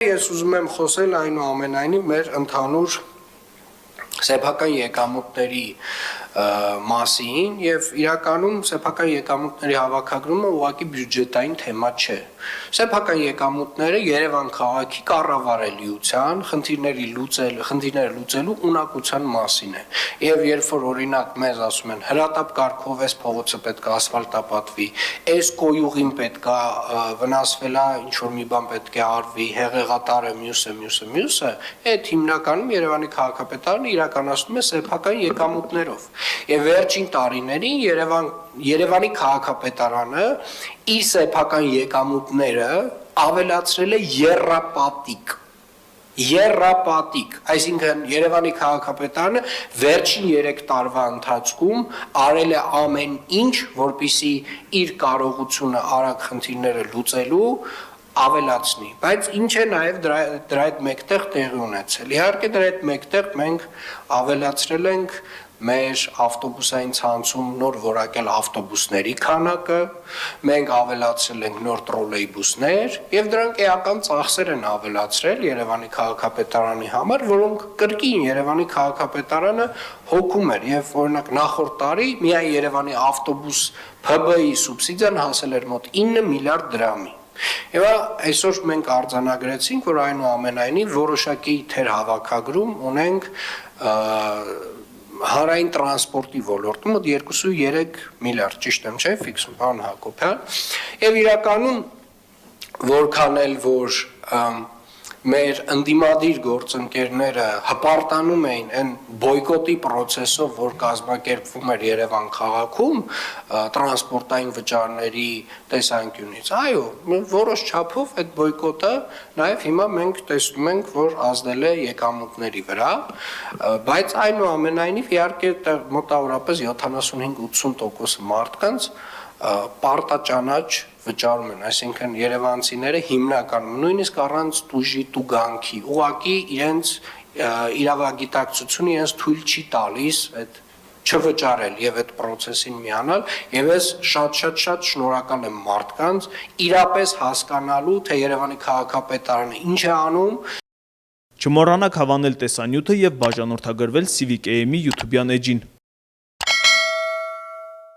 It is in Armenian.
Ես ուզում եմ խոսել այնուամենայնիվ մեր ընդհանուր սեփական եկամուտների մասին եւ իրականում սեփական եկամուտների հավաքագրումը ուղղակի բյուջետային թեմա չէ։ Սեփական եկամուտները Երևան քաղաքի կառավարելիության խնդիրները լուծելու ունակության մասին է։ Եվ երբ որ օրինակ մեզ ասում են հրատապ կարգով էս փողոցը պետք է ասֆալտապատվի, էս կոյուղին պետք է վնասվելա, ինչ որ մի բան պետք է արվի, հեղեղատարը մյուսը, այդ հիմնականում Երևանի քաղաքապետարանը իրականացնում է սեփական եկամուտներով։ Եվ վերջին տարիներին Երևանի քաղաքապետարանը իր սեփական եկամուտները ավելացրել է եռապատիկ, այսինքն Երևանի քաղաքապետարանը վերջին 3 տարվա ընթացքում արել է ամեն ինչ, որպեսզի իր կարողությունը արագ խնդիրները լուծելու ավելացնի, բայց ինչ է նաև դրա հետ մեկտեղ տեղի ունեցել։ Իհարկե դրա հետ մեկտեղ մենք ավելացրել ենք մեր ավտոբուսային ցանցում նոր որակյալ ավտոբուսների քանակը, մենք ավելացրել ենք նոր տրոլեյբուսներ եւ դրանք էական ծախսեր են ավելացրել Երևանի քաղաքապետարանի համար, որոնք կրկին Երևանի քաղաքապետարանը հոգում էր եւ օրինակ նախորդ տարի միայն Երևանի ավտոբուս ՓԲ-ի սուբսիդիան հասել էր մոտ 9 միլիարդ դրամի։ Եվ այսօր մենք արձանագրեցինք, որ այնուամենայնիվ որոշակի թեր հավաքագրում ունենք հանրային տրանսպորտի ոլորտում մոտ 2.3 միլիարդ, ճիշտ եմ, չէ՞, ֆիքսում, պարոն Հակոբյան։ Եվ իրականում որքան էլ որ մեր ընդդիմադիր գործընկերները հպարտանում էին այն բոյկոտի process-ով, որ կազմակերպվում էր Երևան քաղաքում տրանսպորտային վճարների տեսանկյունից։ Այո, որոշ չափով այդ բոյկոտը նաև հիմա մենք տեսնում ենք, որ ազդել է եկամուտների վրա, բայց այնուամենայնիվ իհարկե մոտավորապես 75-80% մարդկանց պարտաճանաչ վճարում են, այսինքն երևանցիները հիմնականում նույնիսկ առանց տուժի տուգանքի, ուղղակի իրենց իրավագիտակցությունը իրենց թույլ չի տալիս այդ չվճարել եւ այդ process-ին միանալ, եւ ես շատ շնորհակալ եմ մարդկանց իրապես հասկանալու, թե Երևանի քաղաքապետարանը ինչ է անում։ Չմոռանաք հավանել տեսանյութը եւ բաժանորդագրվել Civic AM-ի YouTube-յան էջին։